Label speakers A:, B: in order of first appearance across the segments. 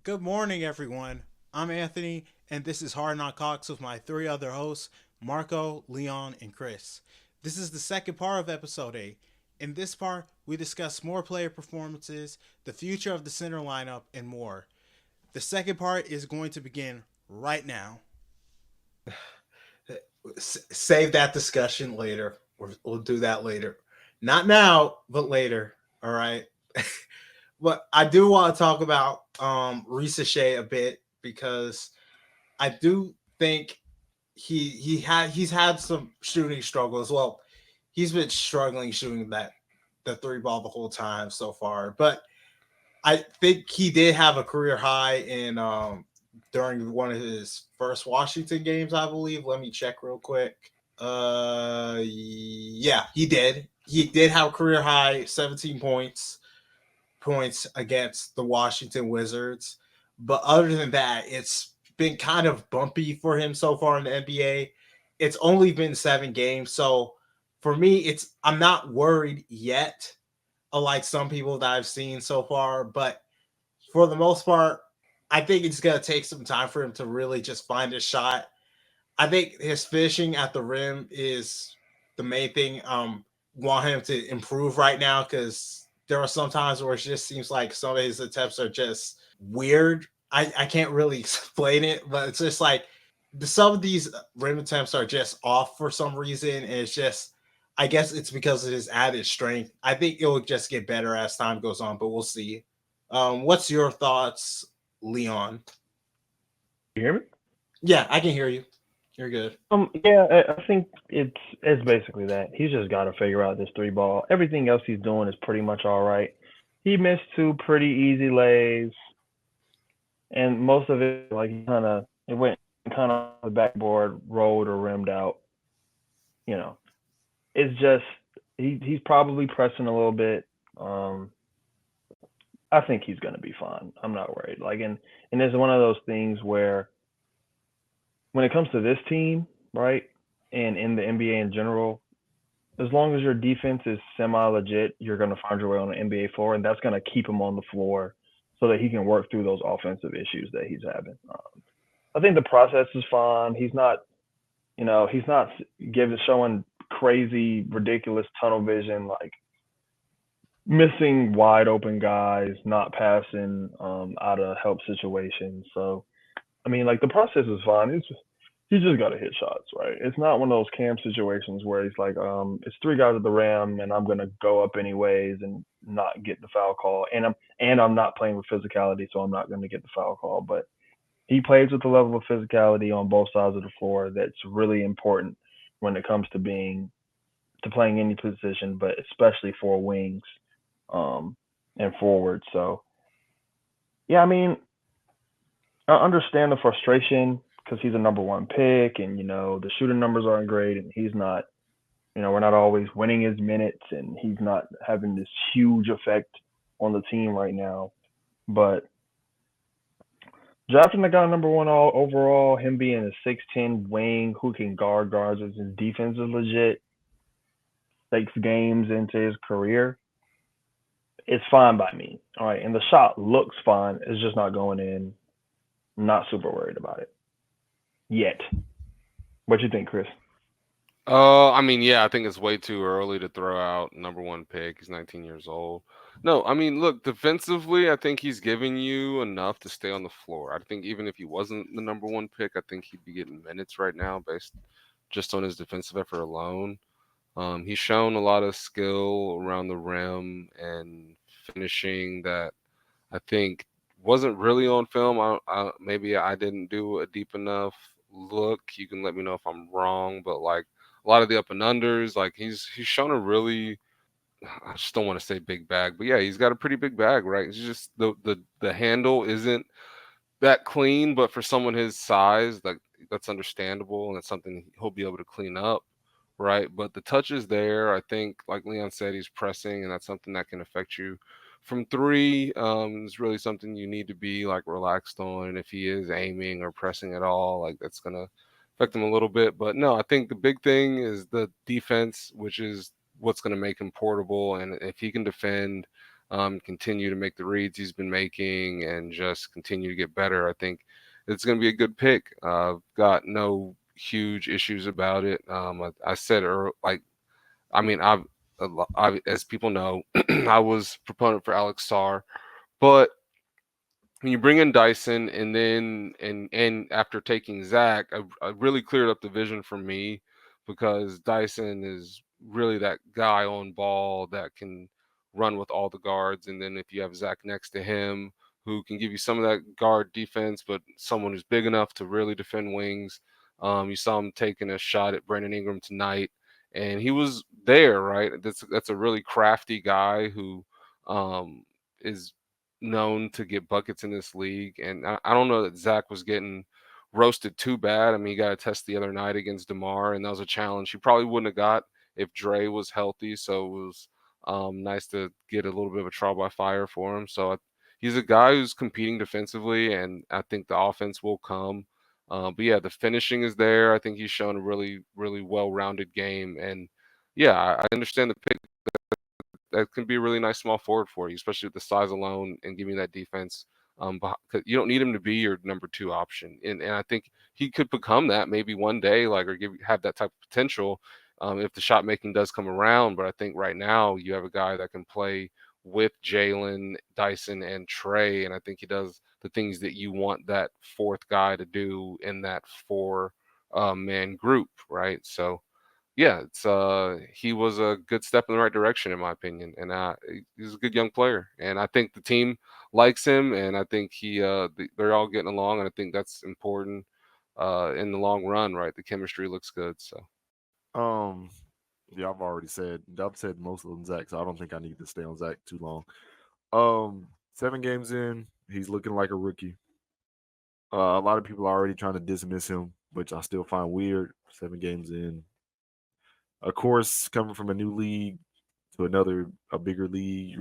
A: Good morning, everyone. I'm Anthony, and this is Hard Knock Talks with my three other hosts, Marco, Leon, and Chris. This is the second part of episode 8. In this part, we discuss more player performances, the future of the center lineup, and more. The second part is going to begin right now.
B: Save that discussion later. We'll do that later. Not now, but later. All right. But I do want to talk about Shea a bit because I do think he's had some shooting struggles. Well, he's been struggling shooting the three ball the whole time so far. But I think he did have a career high in during one of his first Washington games, I believe. Let me check real quick. Yeah, he did. He did have a career high 17 points against the Washington Wizards. But other than that, it's been kind of bumpy for him so far in the NBA. It's only been 7 games, so for me, it's I'm not worried yet, like some people that I've seen so far. But for the most part, I think it's gonna take some time for him to really just find a shot. I think his finishing at the rim is the main thing. Want him to improve right now because there are some times where it just seems like some of his attempts are just weird. I can't really explain it, but it's just like some of these rim attempts are just off for some reason, and it's just I guess it's because of his added strength. I think it will just get better as time goes on, but we'll see. What's your thoughts, Leon?
C: You hear me?
B: Yeah, I can hear you. You're good.
C: Yeah, I think it's basically that. He's just got to figure out this three ball. Everything else he's doing is pretty much all right. He missed two pretty easy lays, and most of it like he kind of it went kind of the backboard, rolled or rimmed out. You know, it's just he's probably pressing a little bit. Um, I think he's gonna be fine. I'm not worried. And it's one of those things where when it comes to this team, right, and in the NBA in general, as long as your defense is semi legit, you're going to find your way on the NBA floor, and that's going to keep him on the floor so that he can work through those offensive issues that he's having. I think the process is fine. He's not giving showing crazy, ridiculous tunnel vision, like missing wide open guys, not passing out of help situations. So I mean, like the process is fine. He just got to hit shots, right? It's not one of those Cam situations where he's like, it's three guys at the rim and I'm gonna go up anyways and not get the foul call, and I'm not playing with physicality, so I'm not gonna get the foul call. But he plays with a level of physicality on both sides of the floor that's really important when it comes to playing any position, but especially for wings um, and forward. So yeah, I mean, I understand the frustration because he's a number one pick, and the shooting numbers aren't great, and he's not. We're not always winning his minutes, and he's not having this huge effect on the team right now. But drafting the guy number one all overall, him being a 6'10" wing who can guard guards, as his defense is legit, 6 games into his career, it's fine by me. All right, and the shot looks fine. It's just not going in. Not super worried about it yet. What you think, Chris?
D: I mean, yeah, I think it's way too early to throw out number one pick. He's 19 years old. No, I mean, look, defensively, I think he's giving you enough to stay on the floor. I think even if he wasn't the number one pick, I think he'd be getting minutes right now based just on his defensive effort alone. He's shown a lot of skill around the rim and finishing that I think wasn't really on film. Maybe I didn't do a deep enough look. You can let me know if I'm wrong, but like a lot of the up and unders, like he's shown a really I just don't want to say big bag, but yeah, he's got a pretty big bag, right? It's just the handle isn't that clean, but for someone his size, like that's understandable and it's something he'll be able to clean up, right? But the touch is there. I think, like Leon said, he's pressing, and that's something that can affect you from three. Is really something you need to be like relaxed on. And if he is aiming or pressing at all, like that's gonna affect him a little bit. But no, I think the big thing is the defense, which is what's gonna make him portable. And if he can defend, continue to make the reads he's been making, and just continue to get better. I think it's going to be a good pick. Got no huge issues about it. I said earlier, like, I mean, as people know, I was proponent for Alex Sarr, but when you bring in Dyson and then and after taking Zach, I really cleared up the vision for me, because Dyson is really that guy on ball that can run with all the guards, and then if you have Zach next to him who can give you some of that guard defense, but someone who's big enough to really defend wings. You saw him taking a shot at Brandon Ingram tonight, and he was there, right? That's a really crafty guy who is known to get buckets in this league. And I don't know that Zach was getting roasted too bad. I mean, he got a test the other night against DeMar, and that was a challenge he probably wouldn't have got if Dre was healthy. So it was nice to get a little bit of a trial by fire for him. So he's a guy who's competing defensively, and I think the offense will come. But yeah, the finishing is there. I think he's shown a really, really well-rounded game. And yeah, I understand the pick. That can be a really nice small forward for you, especially with the size alone and giving you that defense. 'Cause you don't need him to be your number 2 option, and I think he could become that maybe one day, like, or have that type of potential if the shot making does come around. But I think right now you have a guy that can play with Jalen, Dyson, and Trey, and I think he does the things that you want that 4th guy to do in that 4 man group, right? So yeah, he was a good step in the right direction in my opinion, and he's a good young player, and I think the team likes him, and I think they're all getting along, and I think that's important in the long run, right? The chemistry looks good, so.
E: Um, yeah, I've said most of them Zach, so I don't think I need to stay on Zach too long. 7 games in, he's looking like a rookie. A lot of people are already trying to dismiss him, which I still find weird. 7 games in, of course, coming from a new league to a bigger league,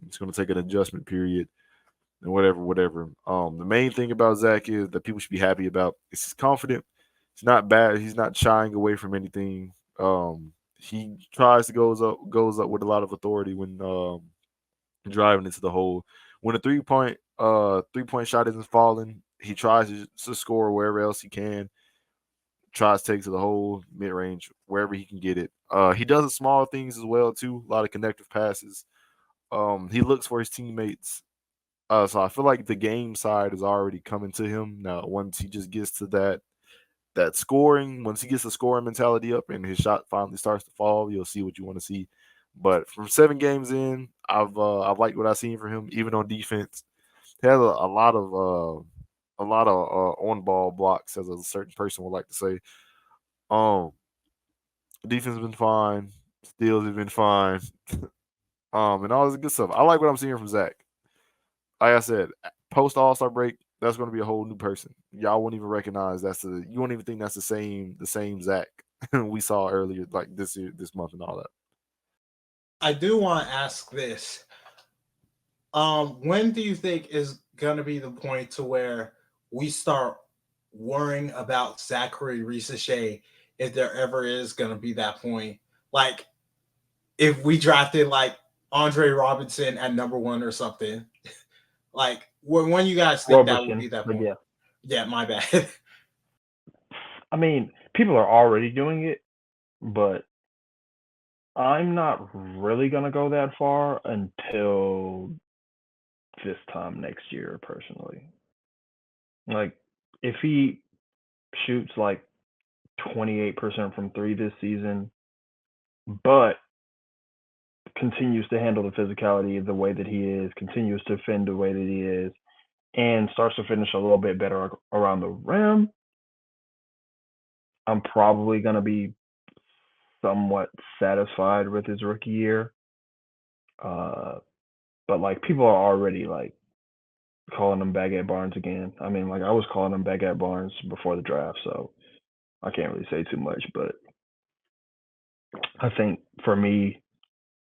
E: it's going to take an adjustment period and whatever. The main thing about Zach is that people should be happy about is he's confident. He's not bad. He's not shying away from anything. He tries to goes up with a lot of authority when driving into the hole. When a 3-point shot isn't falling, he tries to score wherever else he can. Tries to take to the hole, mid range, wherever he can get it. He does the small things as well too. A lot of connective passes. He looks for his teammates. So I feel like the game side is already coming to him now. Once he just gets to that scoring, once he gets the scoring mentality up and his shot finally starts to fall, you'll see what you want to see. But from 7 games in, I've liked what I've seen from him, even on defense. He has a lot of on ball blocks, as a certain person would like to say. Defense has been fine, steals have been fine, and all this good stuff. I like what I'm seeing from Zach. Like I said, post All-Star break, that's going to be a whole new person. Y'all won't even recognize you won't even think that's the same Zach we saw earlier, like this month and all that.
B: I do want to ask this. When do you think is going to be the point to where we start worrying about Zachary Risacher, if there ever is going to be that point? Like, if we drafted like Andre Robinson at number 1 or something, like when you guys think that would be that point? Yeah, my bad.
C: I mean, people are already doing it, but I'm not really gonna go that far until this time next year, personally. Like, if he shoots like 28% from 3 this season, but continues to handle the physicality the way that he is, continues to defend the way that he is, and starts to finish a little bit better around the rim, I'm probably going to be somewhat satisfied with his rookie year. But like, people are already like calling him Baguette Barnes again. I mean, like, I was calling him Baguette Barnes before the draft, so I can't really say too much. But I think for me,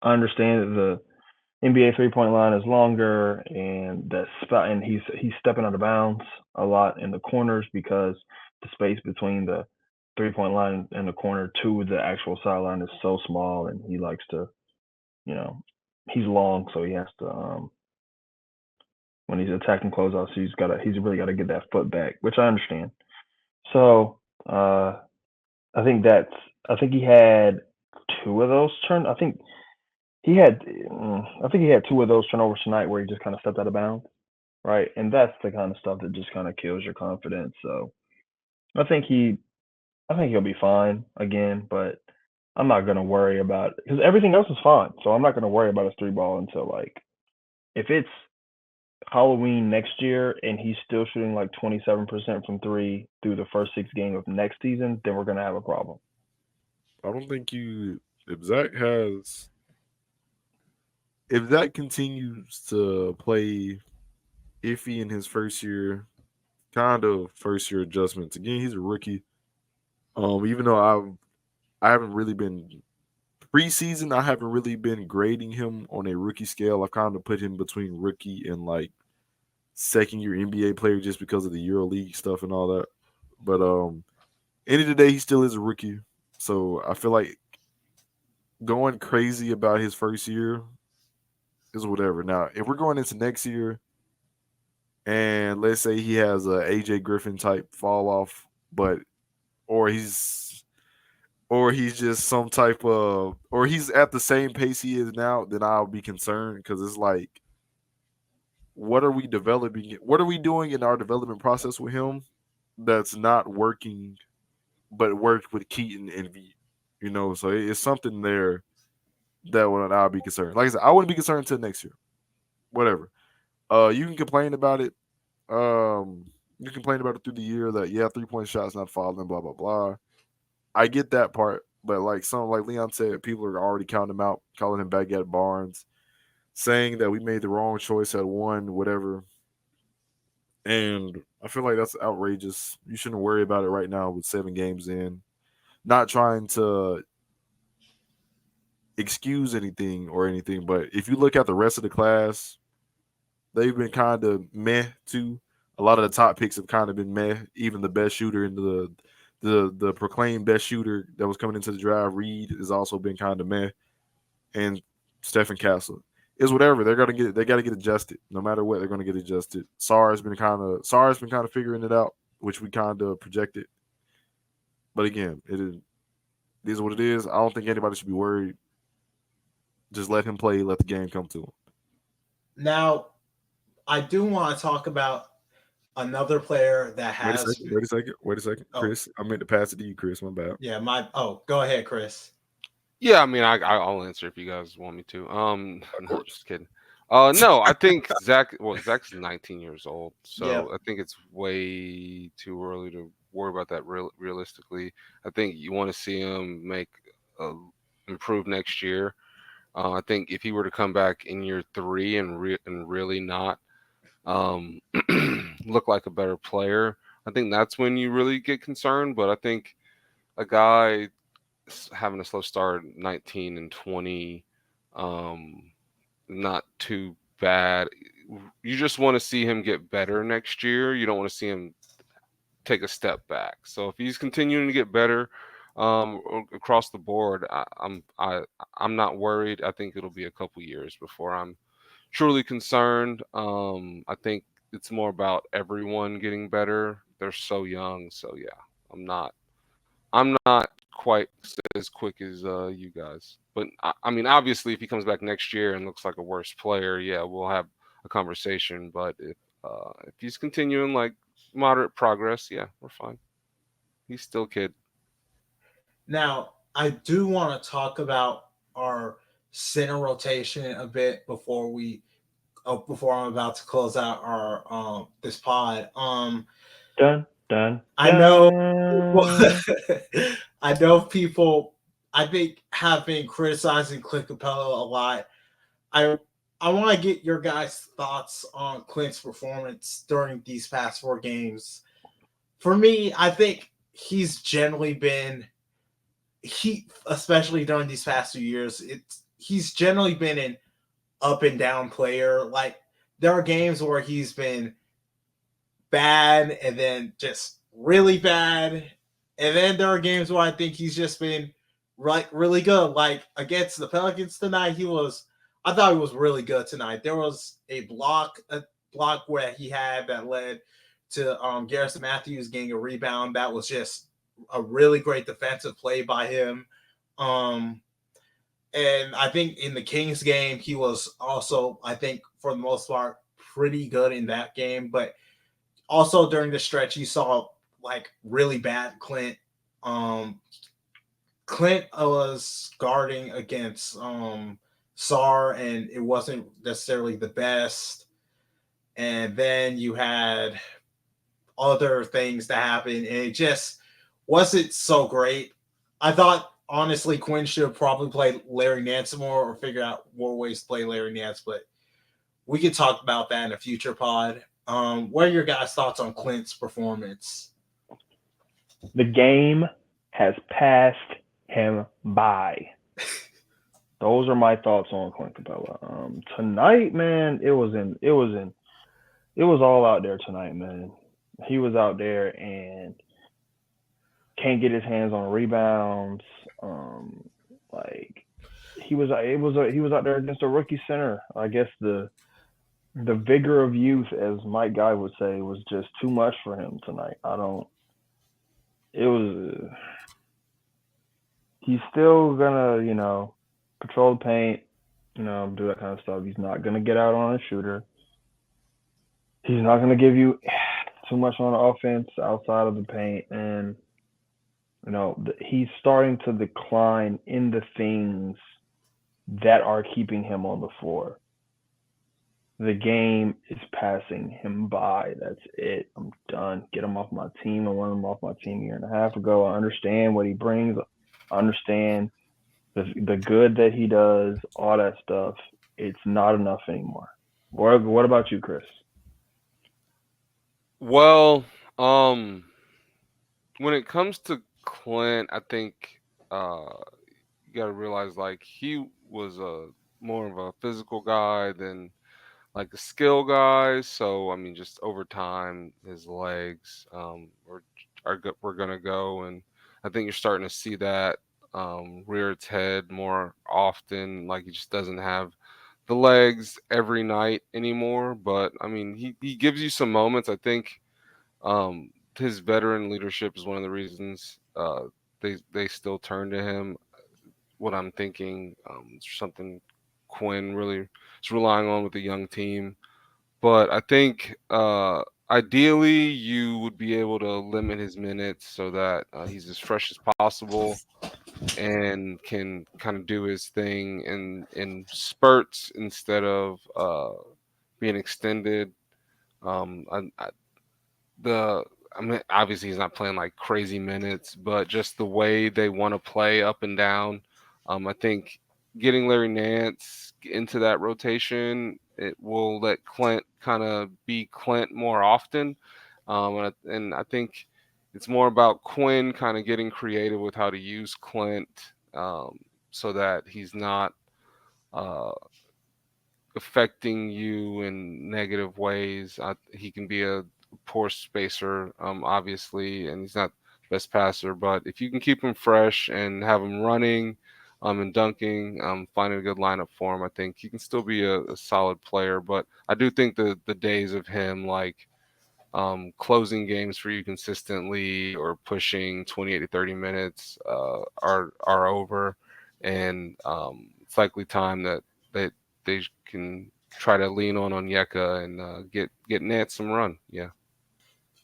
C: I understand that the NBA 3-point line is longer, and and he's stepping out of bounds a lot in the corners because the space between the 3-point line and the corner to the actual sideline is so small, and he likes to, he's long, so he has to when he's attacking closeouts, he's really got to get that foot back, which I understand. So I think he had two of those I think he had two of those turnovers tonight where he just kind of stepped out of bounds, right? And that's the kind of stuff that just kind of kills your confidence. So I think he'll be fine again, but I'm not gonna worry about it because everything else is fine. So I'm not gonna worry about his three ball until like if it's Halloween next year and he's still shooting like 27% from three through the first 6 games of next season, then we're gonna have a problem.
E: I don't think if Zach continues to play iffy in his first year adjustments. Again, he's a rookie. Even though I haven't really been preseason, I haven't really been grading him on a rookie scale. I kind of put him between rookie and like second year NBA player just because of the EuroLeague stuff and all that. But end of the day, he still is a rookie. So I feel like going crazy about his first year is whatever. Now, if we're going into next year and let's say he has a AJ Griffin type fall off, or he's just some type of, or he's at the same pace he is now, then I'll be concerned because it's like, what are we developing? What are we doing in our development process with him that's not working, but worked with Keaton and V? So it's something there that I'll be concerned. Like I said, I wouldn't be concerned until next year. Whatever. You can complain about it. You complain about it through the year that 3-point shots not falling, blah blah blah. I get that part, but like Leon said, people are already counting him out, calling him Baguette Barnes, saying that we made the wrong choice at one, whatever. And I feel like that's outrageous. You shouldn't worry about it right now with 7 games in. Not trying to excuse anything, but if you look at the rest of the class, they've been kind of meh too. A lot of the top picks have kind of been meh. Even the best shooter in the proclaimed best shooter that was coming into the draft, Reed, has also been kind of meh. And Stephen Castle is whatever. They got to get adjusted. No matter what, they're gonna get adjusted. SAR's been kind of figuring it out, which we kind of projected. But again, it is what it is. I don't think anybody should be worried. Just let him play. Let the game come to him.
B: Now, I do want to talk about another player that has.
E: Wait a second, Chris. I meant to pass it to you, Chris. My bad.
B: Yeah, go ahead, Chris.
D: Yeah, I mean, I'll answer if you guys want me to. No, just kidding. No, I think Zach's 19 years old, so I think it's way too early to worry about that. Realistically, I think you want to see him improve next year. I think if he were to come back in year 3 and really not look like a better player, I think that's when you really get concerned. But I think a guy having a slow start, 19 and 20, not too bad. You just want to see him get better next year. You don't want to see him take a step back. So if he's continuing to get better across the board, I'm not worried. I think it'll be a couple years before I'm truly concerned. I think it's more about everyone getting better. They're so young, so yeah, I'm not quite as quick as you guys. But I mean, obviously, if he comes back next year and looks like a worse player, yeah, we'll have a conversation. But if he's continuing like moderate progress, yeah, we're fine. He's still a kid.
B: Now, I do want to talk about our center rotation a bit before I'm about to close out our this pod.
C: Done.
B: I know. I know people. I think have been criticizing Clint Capella a lot. I want to get your guys' thoughts on Clint's performance during these past 4 games. For me, I think he's generally been especially during these past 2 years, he's generally been an up and down player. Like there are games where he's been bad and then just really bad. And then there are games where I think he's just been really good. Like against the Pelicans tonight, he was I thought he was really good tonight. There was a block where he had that led to Garrison Matthews getting a rebound. That was just a really great defensive play by him. And I think in the Kings game, he was also, I think, for the most part, pretty good in that game. But also during the stretch, you saw like really bad Clint. Clint was guarding against Sar, and it wasn't necessarily the best. And then you had other things that happened, and it just wasn't so great. I thought honestly Quinn should probably play Larry Nance more or figure out more ways to play Larry Nance, but we could talk about that in a future pod. What are your guys' thoughts on Clint's performance?
C: The game has passed him by. Those are my thoughts on Clint Capella. Tonight, man, it was all out there tonight, man. He was out there and can't get his hands on rebounds. He was out there against a rookie center. I guess the vigor of youth, as Mike Guy would say, was just too much for him tonight. He's still gonna, control the paint, do that kind of stuff. He's not gonna get out on a shooter. He's not gonna give you too much on offense outside of the paint, and he's starting to decline in the things that are keeping him on the floor. The game is passing him by. That's it. I'm done. Get him off my team. I wanted him off my team a year and a half ago. I understand what he brings. I understand the good that he does, all that stuff. It's not enough anymore. What about you, Chris?
D: Well, when it comes to Clint, I think you got to realize like he was more of a physical guy than like a skill guy. So I mean, just over time, his legs were gonna go, and I think you're starting to see that rear its head more often. Like he just doesn't have the legs every night anymore. But I mean, he gives you some moments. I think his veteran leadership is one of the reasons they still turn to him. What I'm thinking, something Quinn really is relying on with the young team. But I think ideally you would be able to limit his minutes so that he's as fresh as possible and can kind of do his thing in spurts instead of being extended. I mean, obviously he's not playing like crazy minutes, but just the way they want to play up and down. I think getting Larry Nance into that rotation, it will let Clint kind of be Clint more often. And I think it's more about Quinn kind of getting creative with how to use Clint so that he's not affecting you in negative ways. He can be a poor spacer, obviously, and he's not the best passer. But if you can keep him fresh and have him running and dunking, finding a good lineup for him, I think he can still be a solid player. But I do think the days of him like closing games for you consistently or pushing 28 to 30 minutes are over, and it's likely time that they can try to lean on Onyeka and get Nance some run. Yeah.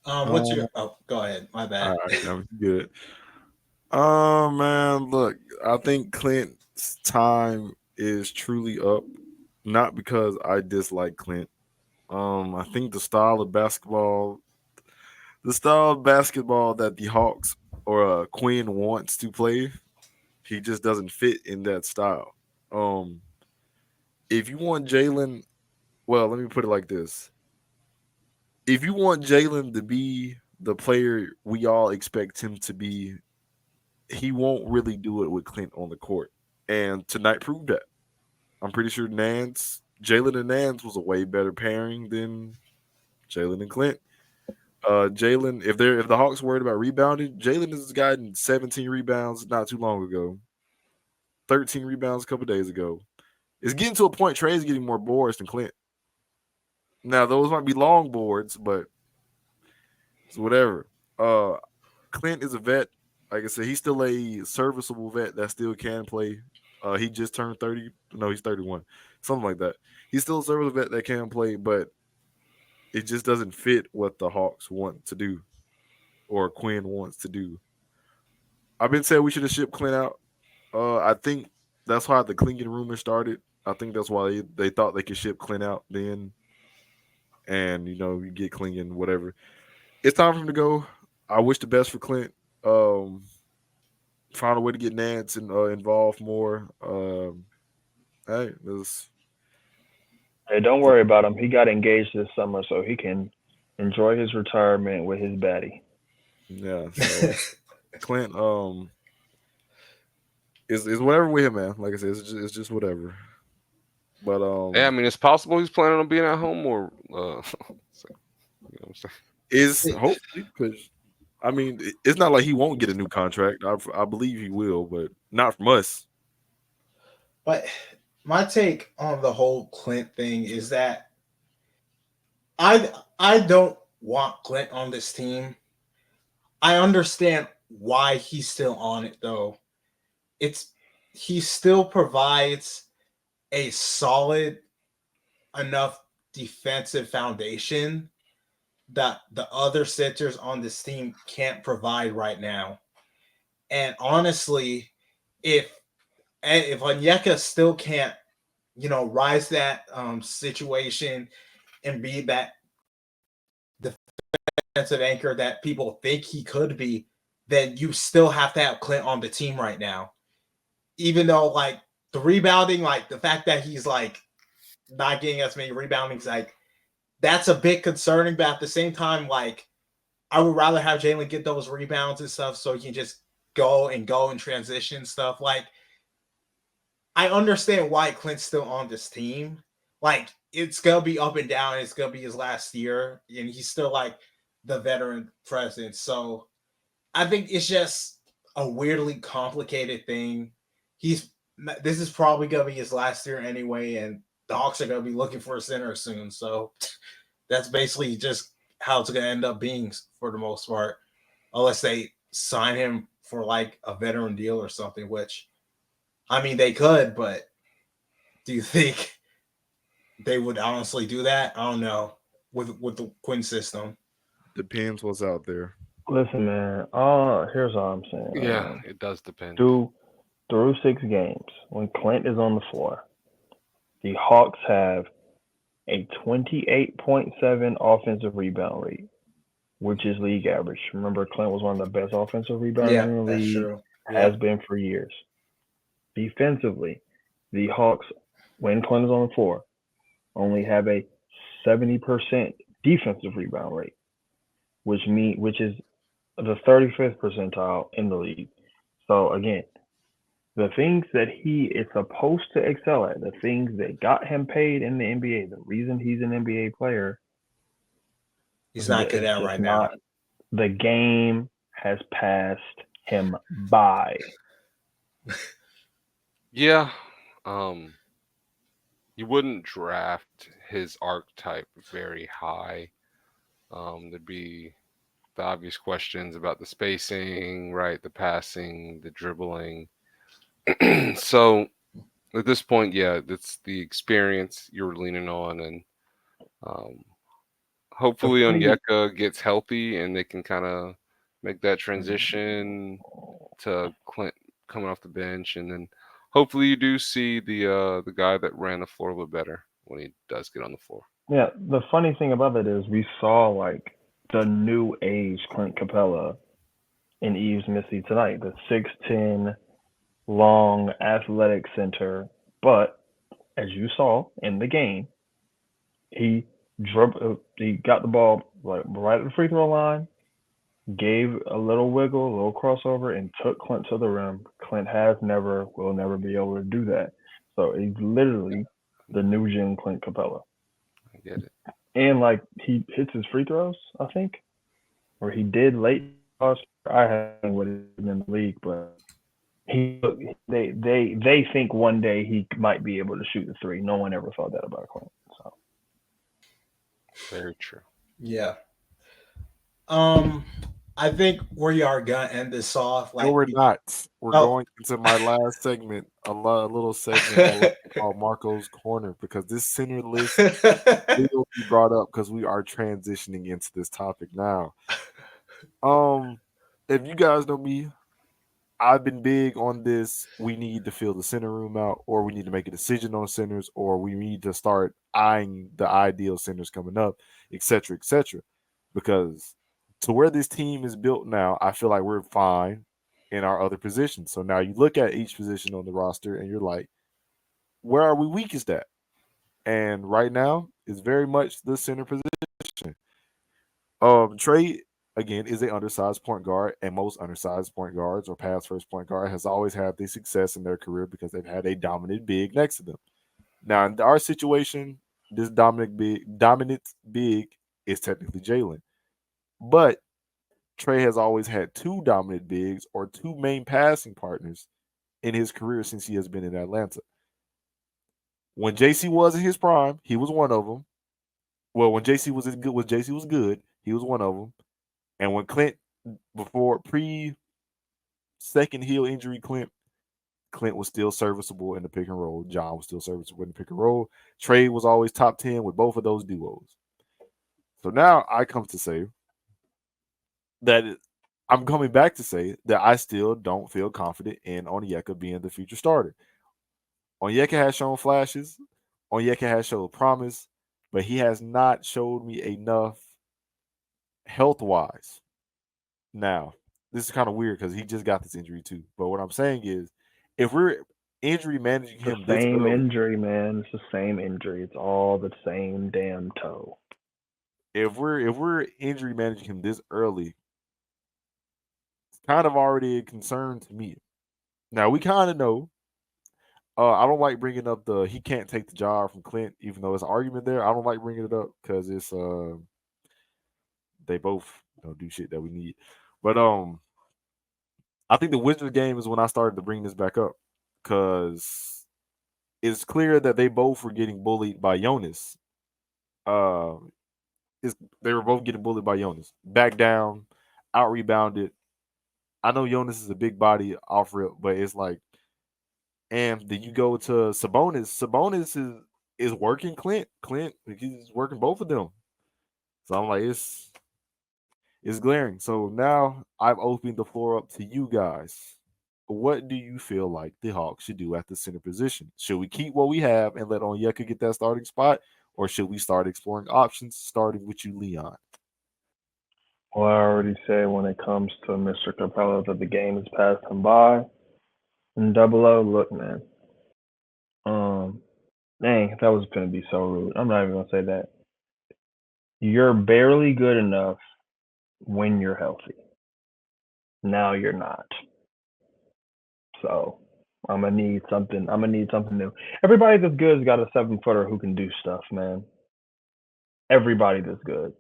B: What's your? Oh, go ahead. My bad.
E: All right, I'm good. Man, look, I think Clint's time is truly up. Not because I dislike Clint. I think the style of basketball that the Hawks or Quinn wants to play, he just doesn't fit in that style. If you want Jalen, well, let me put it like this. If you want Jalen to be the player we all expect him to be, he won't really do it with Clint on the court. And tonight proved that. I'm pretty sure Jalen and Nance was a way better pairing than Jalen and Clint. Jalen, if the Hawks worried about rebounding, Jalen has gotten 17 rebounds not too long ago, 13 rebounds a couple days ago. It's getting to a point. Trey's getting more boards than Clint. Now those might be long boards, but it's whatever. Clint is a vet. Like I said, he's still a serviceable vet that still can play. He just turned 30. No, he's 31. Something like that. He's still a serviceable vet that can play, but it just doesn't fit what the Hawks want to do or Quinn wants to do. I've been saying we should have shipped Clint out. I think that's why the Clingan rumor started. I think that's why they thought they could ship Clint out then. And, you get Clingan, whatever. It's time for him to go. I wish the best for Clint. Find a way to get Nance involved more. Hey,
C: don't worry about him. He got engaged this summer, so he can enjoy his retirement with his baddie.
E: Yeah. So Clint, is whatever with him, man. Like I said, it's just whatever. But
D: yeah, I mean, it's possible he's planning on being at home more. So, you know what I'm saying?
E: Is hopefully because. I mean, it's not like he won't get a new contract. I believe he will, but not from us.
B: But my take on the whole Clint thing is that I don't want Clint on this team. I understand why he's still on it, though. He still provides a solid enough defensive foundation that the other centers on this team can't provide right now. And honestly, if Onyeka still can't, rise that situation and be that defensive anchor that people think he could be, then you still have to have Clint on the team right now. Even though, like, the rebounding, like, the fact that he's, like, not getting as many reboundings, like, that's a bit concerning, but at the same time, like, I would rather have Jalen get those rebounds and stuff so he can just go and transition stuff. Like, I understand why Clint's still on this team. Like, it's going to be up and down. It's going to be his last year, and he's still, like, the veteran presence. So I think it's just a weirdly complicated thing. This is probably going to be his last year anyway, and the Hawks are going to be looking for a center soon. So that's basically just how it's going to end up being for the most part, unless they sign him for like a veteran deal or something, which, I mean, they could, but do you think they would honestly do that? I don't know with the Quinn system.
E: Depends what's out there.
C: Listen, man. Here's all I'm saying.
D: Yeah, it does depend.
C: Through 6 games, when Clint is on the floor, the Hawks have a 28.7 offensive rebound rate, which is league average. Remember, Clint was one of the best offensive rebounders in the league.
B: True.
C: Has been for years. Defensively, the Hawks, when Clint is on the floor, only have a 70% defensive rebound rate, which is the 35th percentile in the league. So again, the things that he is supposed to excel at, the things that got him paid in the NBA, the reason he's an NBA player,
B: he's not good at right now.
C: The game has passed him by.
D: Yeah. You wouldn't draft his archetype very high. There'd be the obvious questions about the spacing, right? The passing, the dribbling. So at this point, yeah, it's the experience you're leaning on, and hopefully Onyeka gets healthy and they can kind of make that transition to Clint coming off the bench, and then hopefully you do see the guy that ran the floor a little better when he does get on the floor.
C: Yeah, the funny thing about it is we saw like the new age Clint Capella in Yves Missi tonight, the 6'10", long, athletic center. But as you saw in the game, he got the ball right at the free throw line, gave a little wiggle, a little crossover, and took Clint to the rim. Clint will never be able to do that. So he's literally the new gen Clint Capella.
D: I get it.
C: And like he hits his free throws, I think, or he did late. I haven't what he's in the league, but They think one day he might be able to shoot the three. No one ever thought that about Clint. So
D: Very true.
B: Yeah. I think we are gonna end this off.
E: No, we're not. We're
B: Oh.
E: going into my last segment, a little segment I like to call Marco's Corner, because this center list will be brought up because we are transitioning into this topic now. If you guys know me, I've been big on this. We need to fill the center room out, or we need to make a decision on centers, or we need to start eyeing the ideal centers coming up, etc., etc. Because to where this team is built now, I feel like we're fine in our other positions. So now you look at each position on the roster and you're like, where are we weakest at? And right now is very much the center position. Trey, again, is an undersized point guard, and most undersized point guards or pass first point guard has always had the success in their career because they've had a dominant big next to them. Now, in our situation, this dominant big is technically Jalen. But Trey has always had two dominant bigs or two main passing partners in his career since he has been in Atlanta. When JC was in his prime, he was one of them. Well, when JC was good, he was one of them. And when Clint, before second heel injury, Clint was still serviceable in the pick and roll. John was still serviceable in the pick and roll. Trey was always top 10 with both of those duos. So now I come to say that I'm coming back to say that I still don't feel confident in Onyeka being the future starter. Onyeka has shown flashes. Onyeka has showed promise, but he has not showed me enough health-wise. Now, this is kind of weird because he just got this injury too. But what I'm saying is, if we're injury managing him
C: the
E: this
C: same
E: early,
C: injury, man. It's the same injury. It's all the same damn toe.
E: if we're injury managing him this early, it's kind of already a concern to me. Now we kind of know. I don't like bringing up the he can't take the job from Clint, even though it's an argument there. I don't like bringing it up because it's they both do shit that we need. But I think the Wizards game is when I started to bring this back up because it's clear that they both were getting bullied by Jonas. They were both getting bullied by Jonas. Back down, out rebounded. I know Jonas is a big body off rip, but it's like, and then you go to Sabonis. Sabonis is working Clint. He's working both of them. So I'm like, it's glaring. So now I've opened the floor up to you guys. What do you feel like the Hawks should do at the center position? Should we keep what we have and let Onyeka get that starting spot, or should we start exploring options, starting with you, Leon?
C: Well, I already said when it comes to Mr. Capella that the game has passed him by. And Double O, look, man. Dang, that was going to be so rude. I'm not even going to say that. You're barely good enough when you're healthy. Now you're not. So I'm gonna need something new. Everybody that's good has got a 7-footer who can do stuff, man. Everybody that's good.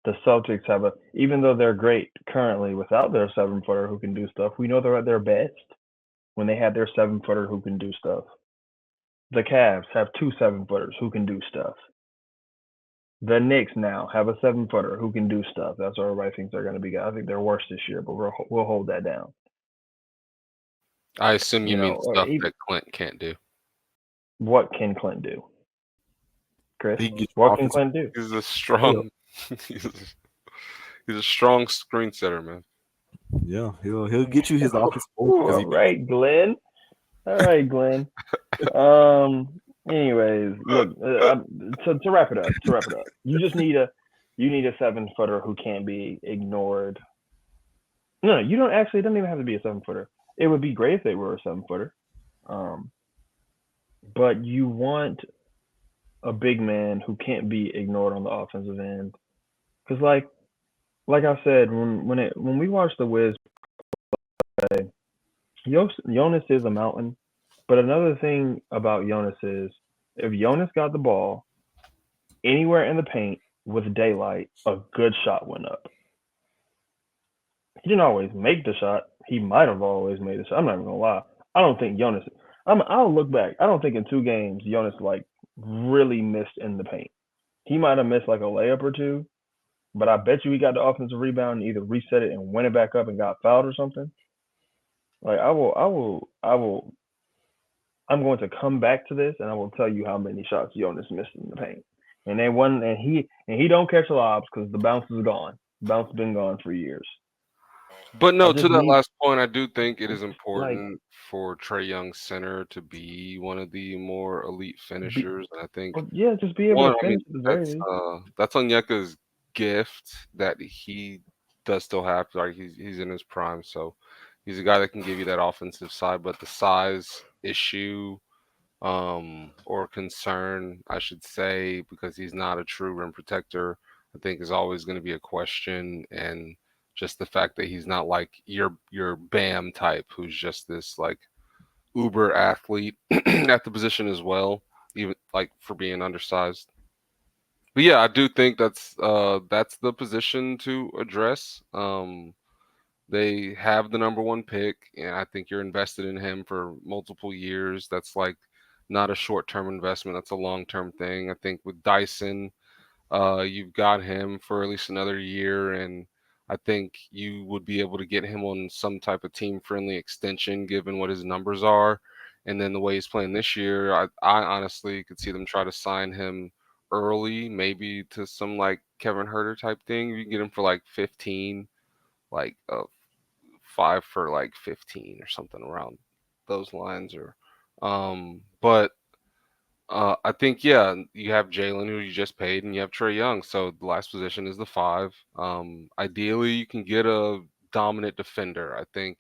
C: The Celtics have even though they're great currently without their 7-footer who can do stuff, we know they're at their best when they had their 7-footer who can do stuff. The Cavs have 2 7-footers who can do stuff. The Knicks now have a 7-footer who can do stuff. That's what everybody thinks they're going to be. I think they're worse this year, but we'll hold that down.
D: I assume you mean stuff that Clint can't do.
C: What can Clint do? Chris,
E: He
C: what can Clint do?
D: He's a strong, he's a strong screen setter, man.
E: Yeah, he'll get you his office.
C: All right, Glenn. Anyways, look. To wrap it up, you need a 7-footer who can't be ignored. No, you don't actually. It doesn't even have to be a 7-footer. It would be great if they were a 7-footer. But you want a big man who can't be ignored on the offensive end. Because, like I said, when we watched the Wiz play, Jonas is a mountain. But another thing about Jonas is if Jonas got the ball anywhere in the paint with daylight, a good shot went up. He didn't always make the shot. He might have always made the shot. I'm not even going to lie. I don't think Jonas. I'll look back. I don't think in 2 games Jonas like really missed in the paint. He might have missed like a layup or two, but I bet you he got the offensive rebound and either reset it and went it back up and got fouled or something. Like I'm going to come back to this and I will tell you how many shots Jonas missed in the paint. And they won, and he don't catch lobs because the bounce is gone. Bounce has been gone for years.
D: But
C: I
D: no, to
C: just
D: that
C: need
D: last point, I do think it is
C: like
D: important for Trae Young center to be one of the more elite
C: be,
D: finishers. And I think
C: yeah, just be able
D: one,
C: to
D: I mean,
C: finish at the very least.
D: that's Onyeka's gift that he does still have. Like he's in his prime, so he's a guy that can give you that offensive side. But the size issue, or concern, I should say, because he's not a true rim protector, I think is always going to be a question. And just the fact that he's not like your Bam type, who's just this like uber athlete at the position as well, even like for being undersized. But yeah, I do think that's the position to address. They have the number one pick, and I think you're invested in him for multiple years. That's like not a short term investment. That's a long term thing. I think with Dyson, you've got him for at least another year, and I think you would be able to get him on some type of team friendly extension given what his numbers are. And then the way he's playing this year, I honestly could see them try to sign him early, maybe to some like Kevin Herter type thing. You can get him for like 15, like 5 for like 15 or something around those lines. Or, but I think yeah, you have Jalen who you just paid, and you have Trae Young. So the last position is the 5. Ideally, you can get a dominant defender. I think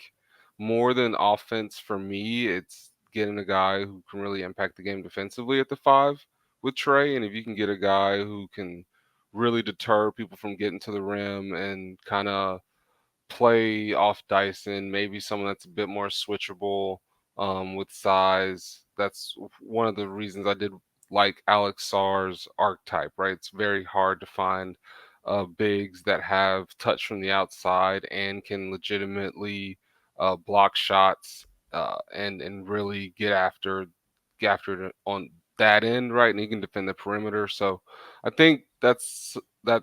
D: more than offense for me, it's getting a guy who can really impact the game defensively at the 5 with Trae. And if you can get a guy who can really deter people from getting to the rim and kind of play off Dyson, maybe someone that's a bit more switchable, with size. That's one of the reasons I did like Alex Sarr's archetype, right? It's very hard to find bigs that have touch from the outside and can legitimately block shots, and really get after it on that end, right? And he can defend the perimeter. So I think that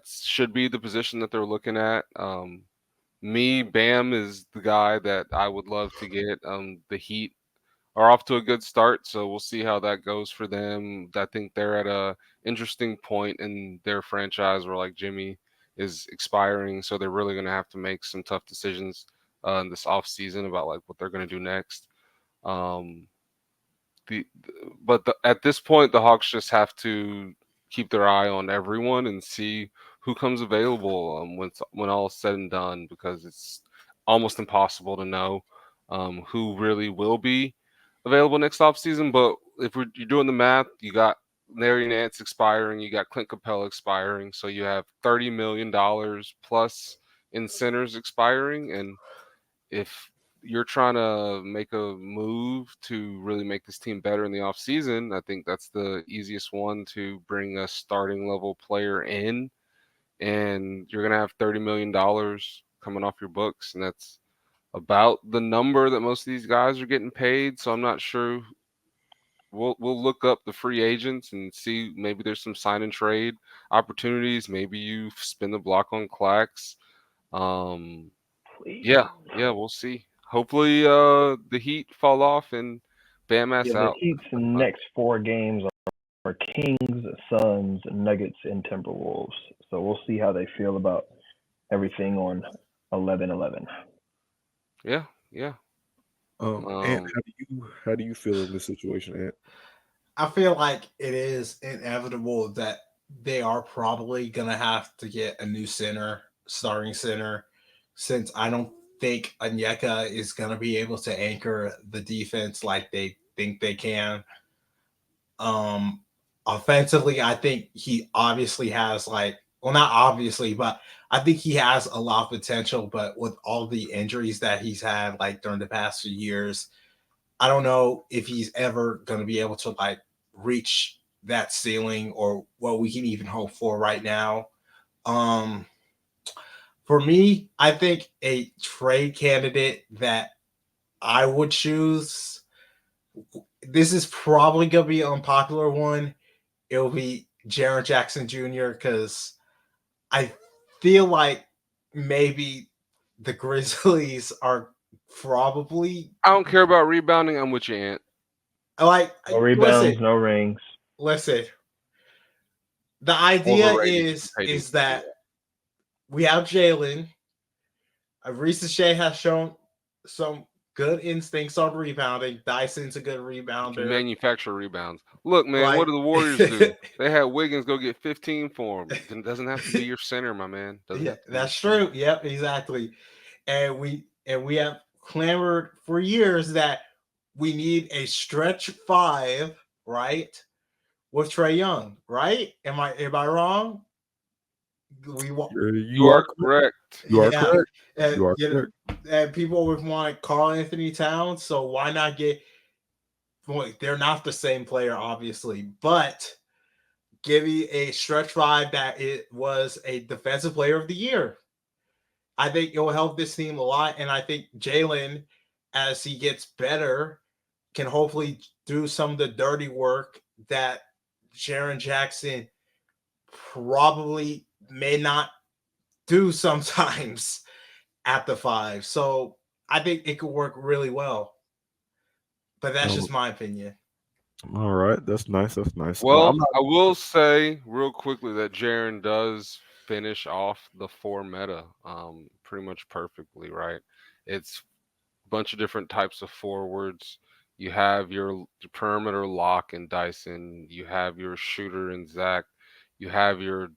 D: should be the position that they're looking at. Bam is the guy that I would love to get. The Heat are off to a good start, so we'll see how that goes for them. I think they're at a interesting point in their franchise where like Jimmy is expiring, so they're really going to have to make some tough decisions in this off season about like what they're going to do next. Um, at this point, the Hawks just have to keep their eye on everyone and see who comes available when all is said and done, because it's almost impossible to know who really will be available next offseason. But if you're doing the math, you got Larry Nance expiring, you got Clint Capella expiring, so you have $30 million plus in centers expiring. And if you're trying to make a move to really make this team better in the offseason, I think that's the easiest one, to bring a starting level player in. And you're going to have $30 million coming off your books. And that's about the number that most of these guys are getting paid. So I'm not sure. We'll look up the free agents and see, maybe there's some sign and trade opportunities. Maybe you spin the block on Clax.
C: Please.
D: Yeah, we'll see. Hopefully, the Heat fall off and Bam ass
C: Yeah, the
D: out.
C: Heat's next 4 games are Kings, Suns, Nuggets, and Timberwolves. So we'll see how they feel about everything on 11-11.
D: Yeah.
E: Ant, how do you feel in this situation, Ant?
B: I feel like it is inevitable that they are probably gonna have to get a new starting center, since I don't think Onyeka is gonna be able to anchor the defense like they think they can. Um, Offensively, I think he obviously has not obviously, but I think he has a lot of potential. But with all the injuries that he's had like during the past few years, I don't know if he's ever going to be able to like reach that ceiling or what we can even hope for right now. For me, I think a trade candidate that I would choose. This is probably gonna be an unpopular one. It'll be Jaren Jackson Jr. because I feel like maybe the Grizzlies are probably
D: I don't care about rebounding. I'm with you, Ant.
B: like
C: No rebounds, no rings.
B: listen. The idea
D: Overrated.
B: is that we have Jalen. Risa Shea has shown some good instincts on rebounding. Dyson's a good
D: You can
B: rebounder.
D: manufacture rebounds. Look, man,
B: Like-
D: what do the Warriors do? They had Wiggins go get 15 for him. It doesn't have to be your center, my man. Doesn't
B: Yeah,
D: have to be your
B: that's
D: center.
B: true. Yep, exactly. And we have clamored for years that we need a stretch five, right? With Trae Young, right? Am I wrong? We want
D: You are correct.
E: You are
B: yeah.
E: correct.
B: And,
E: You are
B: you know,
E: correct.
B: and people would want Karl Anthony Towns, so why not get? Boy, they're not the same player, obviously, but give me a stretch five that it was a defensive player of the year. I think it will help this team a lot, and I think Jalen, as he gets better, can hopefully do some of the dirty work that Jaren Jackson probably may not do sometimes at the five. So I think it could work really well. But that's just my opinion.
E: All right, that's nice. That's nice.
D: Well,
E: I'm not.
D: I will say real quickly that Jaren does finish off the 4 meta pretty much perfectly, right? It's a bunch of different types of forwards. You have your perimeter lock and Dyson. You have your shooter and Zach. You have your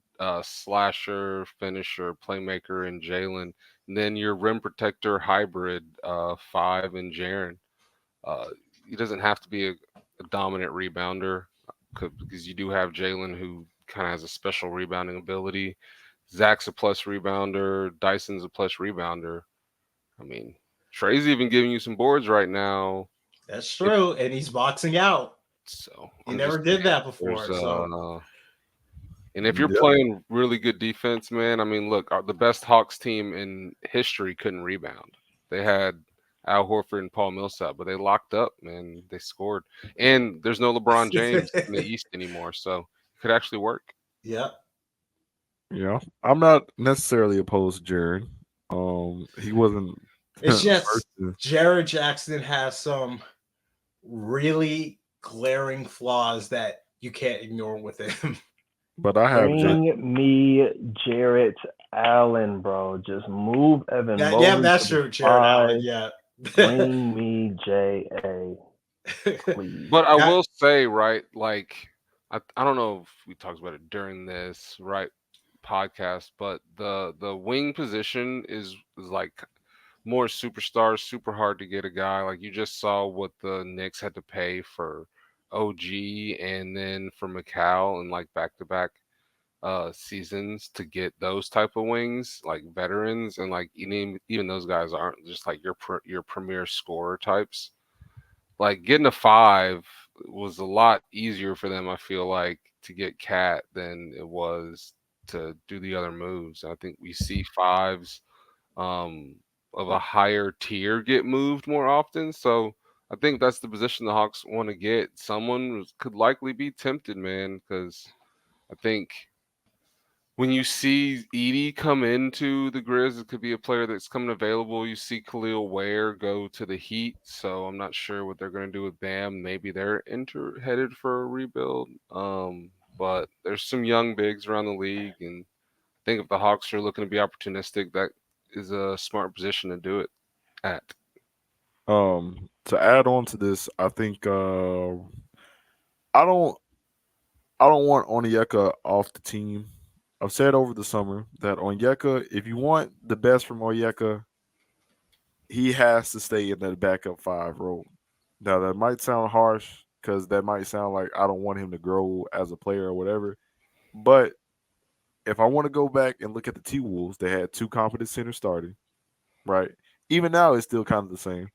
D: slasher, finisher, playmaker and Jalen. And then your rim protector hybrid 5 and Jaren. He doesn't have to be a dominant rebounder because you do have Jalen who kind of has a special rebounding ability. Zach's a plus rebounder. Dyson's a plus rebounder. I mean, Trey's even giving you some boards right now.
B: That's true. And he's boxing out.
D: So
B: He
D: I'm
B: never
D: just
B: did
D: saying,
B: that before. So
D: and if you're
E: Yeah.
D: playing really good defense, man, I mean, look, the best Hawks team in history couldn't rebound. They had Al Horford and Paul Millsap, but they locked up, man. They scored. And there's no LeBron James in the East anymore, so it could actually work.
B: yep.
E: Yeah, I'm not necessarily opposed to Jaren. He wasn't.
B: It's just
E: first to-
B: Jared Jackson has some really glaring flaws that you can't ignore with him.
E: but I have.
C: Bring me Jarrett Allen, bro. Just move Evan
B: yeah,
C: Mobley.
B: that's
C: to the
B: true. Jared Allen.
C: five.
B: Yeah.
C: Bring me J.A. please.
D: But I
B: That-
D: will say, right, like I don't know if we talked about it during this right podcast, but the wing position is like more superstars, super hard to get a guy. Like you just saw what the Knicks had to pay for OG and then for McCall and like back to back seasons to get those type of wings, like veterans, and like even those guys aren't just like your premier scorer types. Like getting a 5 was a lot easier for them, I feel like, to get Cat than it was to do the other moves. I think we see 5s of a higher tier get moved more often. So I think that's the position the Hawks want to get. Someone could likely be tempted, man, because I think when you see Edie come into the Grizz, it could be a player that's coming available. You see Khalil Ware go to the Heat, so I'm not sure what they're going to do with Bam. Maybe they're headed for a rebuild. But there's some young bigs around the league, and I think if the Hawks are looking to be opportunistic, that is a smart position to do it at.
E: To add on to this, I think I don't want Onyeka off the team. I've said over the summer that Onyeka, if you want the best from Onyeka, he has to stay in that backup 5 role. Now that might sound harsh because that might sound like I don't want him to grow as a player or whatever. But if I want to go back and look at the T-Wolves, they had 2 competent centers starting, right? Even now, it's still kind of the same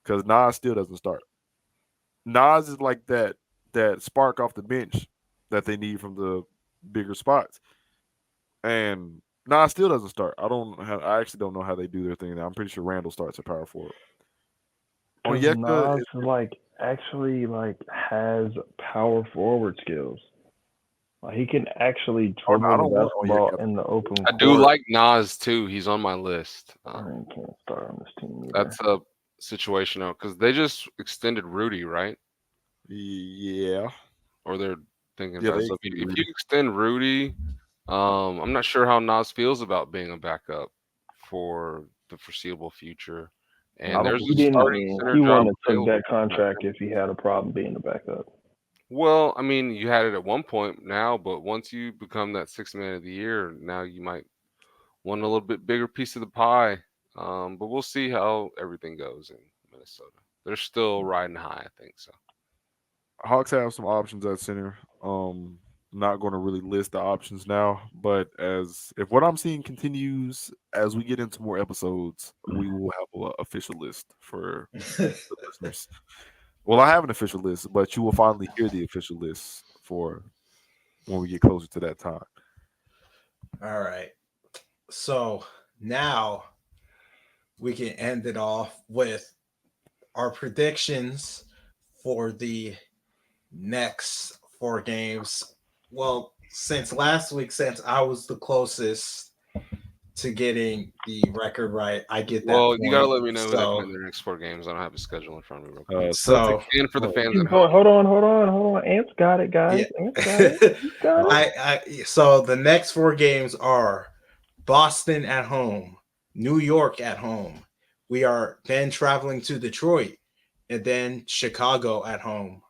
E: because Nas still doesn't start. Nas is like that spark off the bench that they need from the bigger spots. And Nas still doesn't start. I actually don't know how they do their thing now. I'm pretty sure Randall starts at power forward.
C: Because
E: Onyeka,
C: Nas like actually like has power forward skills. Like, he can actually
E: Oh, no, I
C: dribble the
E: don't want
C: basketball
E: Onyeka.
C: in the open
D: I
C: court.
D: do like Nas too. He's on my list.
C: I can't start on this team either.
D: That's a situational because they just extended Rudy, right?
E: Yeah.
D: Or they're thinking
E: Yeah,
D: about it.
E: they
D: So if
E: extended
D: you extend Rudy, I'm not sure how Nas feels about being a backup for the foreseeable future.
E: I
D: And
E: don't
D: there's
C: He
D: a
E: believe
C: didn't.
D: starting center
C: He
D: job
C: wouldn't have took
D: available.
C: that contract if he had a problem being the backup.
D: Well, I mean, you had it at one point now, but once you become that sixth man of the year, now you might want a little bit bigger piece of the pie. But we'll see how everything goes in Minnesota. They're still riding high, I think so.
E: Hawks have some options at center. Not going to really list the options now, but as if what I'm seeing continues as we get into more episodes, we will have an official list for the listeners. Well, I have an official list, but you will finally hear the official list for when we get closer to that time.
B: All right. So now we can end it off with our predictions for the next 4 games. Well, since last week, since I was the closest to getting the record right, I get that.
D: Well, you gotta
B: point.
D: let me know who they play
B: So,
D: in their next 4 games. I don't have a schedule in front of me real quick.
B: so
D: And for the fans at home.
C: Hold on. Ants got it, guys.
B: yeah.
C: Ants got it. He's got it.
B: So the next 4 games are Boston at home, New York at home. We are then traveling to Detroit and then Chicago at home.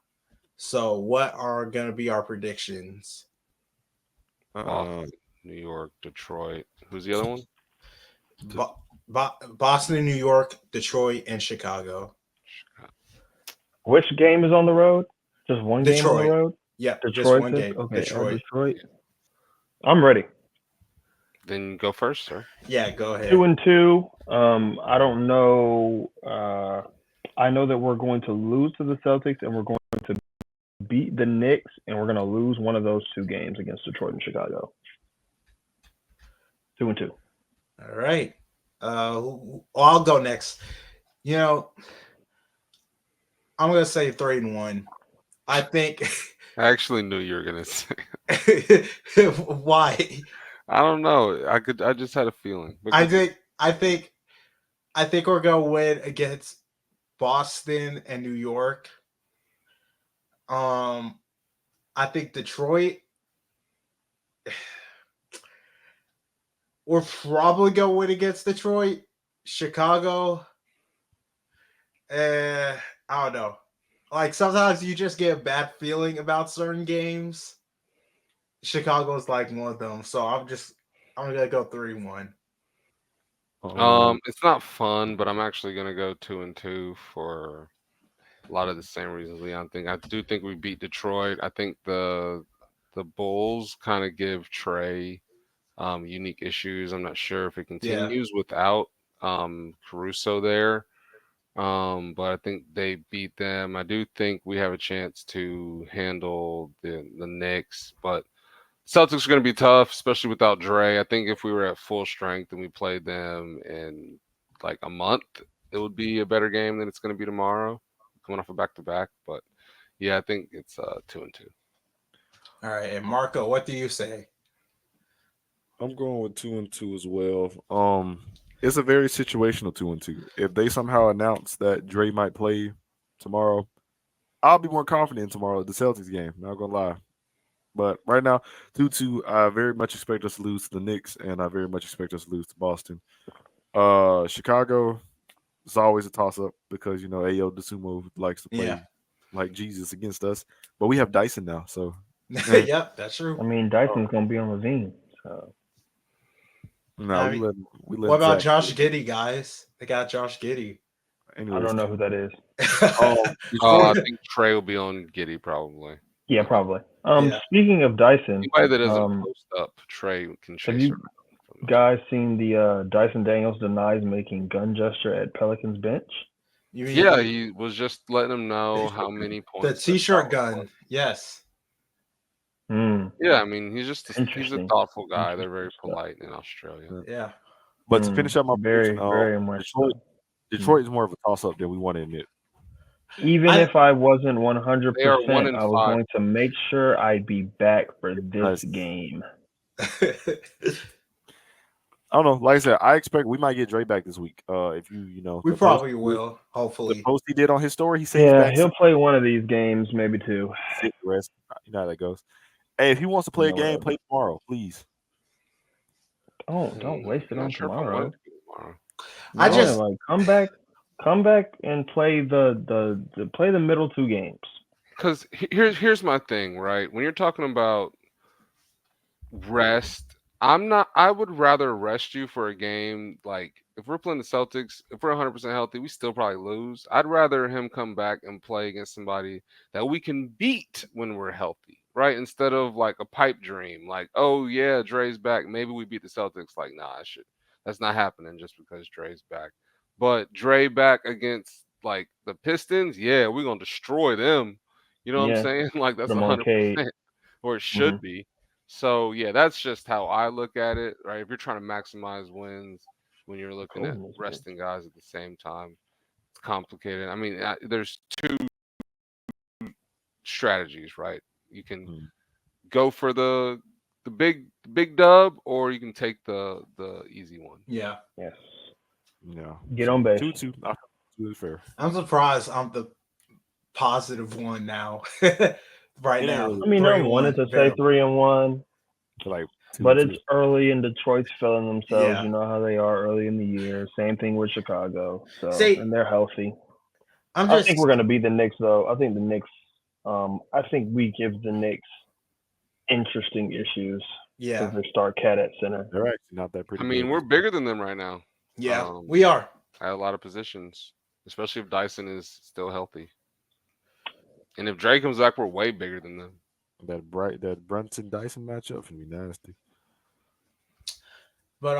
B: So what are going to be our predictions?
D: Boston, New York, Detroit. Who's the other one?
B: Boston, New York, Detroit, and Chicago.
C: Which game is on the road? Just one game on the
B: Detroit.
C: road?
B: Yeah, just
C: Detroit.
B: one game.
C: Okay,
B: Detroit.
C: Detroit. I'm ready.
D: Then go first, sir.
B: Yeah, go ahead.
C: 2-2. I don't know. I know that we're going to lose to the Celtics and we're going to beat the Knicks and we're going to lose one of those 2 games against Detroit and Chicago. 2-2.
B: All right. I'll go next. You know, I'm gonna say 3-1. I think.
D: I actually knew you were gonna say.
B: Why?
D: I don't know. I just had a feeling.
B: I think we're gonna win against Boston and New York. I think Detroit. We're probably gonna win against Detroit. Chicago. I don't know. Like sometimes you just get a bad feeling about certain games. Chicago's like one of them. So I'm gonna go 3-1.
D: It's not fun, but I'm actually gonna go 2-2 for a lot of the same reasons Leon think. I do think we beat Detroit. I think the Bulls kind of give Trey unique issues. I'm not sure if it continues without Caruso there. But I think they beat them. I do think we have a chance to handle the Knicks, but Celtics are going to be tough, especially without Dre. I think if we were at full strength and we played them in like a month, it would be a better game than it's going to be tomorrow, coming off a back-to-back. But yeah, I think it's 2-2.
B: All right, and Marco, what do you say?
E: I'm going with 2-2 as well. It's a very situational 2-2. If they somehow announce that Dre might play tomorrow, I'll be more confident tomorrow at the Celtics game. Not gonna lie. But right now, 2-2, I very much expect us to lose to the Knicks, and I very much expect us to lose to Boston. Chicago, it's always a toss-up because, you know, Ayo DeSumo likes to play like Jesus against us. But we have Dyson now, so.
B: Yep, that's true.
C: I mean, Dyson's going to be on Levine. So.
E: No, we let
B: what about
E: Zach
B: Josh Giddey, guys? They got Josh Giddey.
C: Anyways. I don't know who that is.
D: I think Trey will be on Giddey probably.
C: Yeah, probably. Speaking of Dyson,
D: anybody that doesn't post up, Trey can chase.
C: Have you guys seen the Dyson Daniels denies making gun gesture at Pelicans bench?
D: Yeah, he was just letting them know how many points.
B: The T-shirt gun, yes.
D: Yeah, I mean he's a thoughtful guy. They're very polite in Australia.
B: Yeah.
E: But to finish up my
C: very much.
E: Detroit is more of a toss-up than we want to admit.
C: Even
B: I-
C: if I wasn't 100%,
D: They are 1 in
C: I was
D: 5.
C: going to make sure I'd be back for this
E: Nice.
C: game.
E: I don't know. Like I said, I expect we might get Dre back this week. If you know,
B: we
E: the
B: probably
E: post-
B: will.
E: The
B: Hopefully,
E: post he did on his story, he said he's
C: Yeah,
E: back.
C: he'll play one of these games, maybe two.
E: Sit rest. You know how that goes. Hey, if he wants to play a
C: Yeah,
E: game,
C: whatever.
E: play tomorrow, please.
C: Don't waste it
D: I'm
C: on
D: not sure if I want
C: tomorrow.
D: it to be tomorrow.
B: I
C: Yeah,
B: just-
C: like come back and play the middle two games.
D: Because here's my thing, right? When you're talking about rest, I would rather rest you for a game. Like if we're playing the Celtics, if we're 100% healthy, we still probably lose. I'd rather him come back and play against somebody that we can beat when we're healthy, right? Instead of like a pipe dream, like, oh yeah, Dre's back, maybe we beat the Celtics. Like, nah, that's not happening just because Dre's back. But Dre back against like the Pistons, yeah, we're gonna destroy them. You know what I'm
C: Yeah.
D: saying? Like that's
C: The
D: 100%,
C: Moncade.
D: or it should
C: Mhm.
D: be. So yeah, that's just how I look at it, right? If you're trying to maximize wins when you're looking at
C: Goodness,
D: resting guys at the same time, it's complicated. I mean, there's two strategies, right? You can
E: Mm.
D: go for the big dub, or you can take the easy one.
B: yeah.
C: Yes.
E: Yeah.
C: Get on base.
E: 2-2. Really fair.
B: I'm surprised I'm the positive one now. Right
E: It ain't
B: now,
E: really-
C: I mean, I
B: 3-1,
C: wanted to say
B: barely.
C: 3-1,
E: Like,
C: but
E: 2-2.
C: it's early and Detroit's feeling themselves.
B: Yeah.
C: You know how they are early in the year. Same thing with Chicago. So
B: See,
C: and they're healthy.
B: I'm
C: I
B: just
C: think we're gonna beat the Knicks though. I think the Knicks. I think we give the Knicks interesting issues
B: yeah,
C: because they start Cat at center.
E: They're actually not that pretty.
D: I mean,
E: good.
D: we're bigger than them right now
B: yeah, we are.
D: at a lot of positions, especially if Dyson is still healthy. And if Dre comes back, we're way bigger than them.
E: that Brunson Dyson matchup can be nasty.
B: But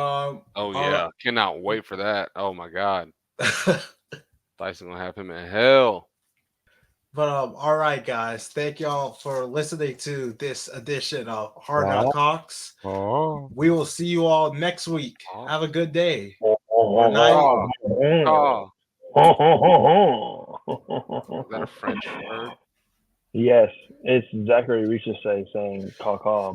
D: Oh yeah, cannot wait for that. Oh my god, Dyson gonna have him in hell.
B: But all right, guys, thank y'all for listening to this edition of Hard Knock
E: Wow.
B: Hawks.
E: Oh,
B: We will see you all next week.
D: Aw.
B: Have a good day.
C: Oh,
B: night.
D: Oh,
C: oh.
D: is that a French word?
C: Yes, it's Zachary Reese saying caw caw.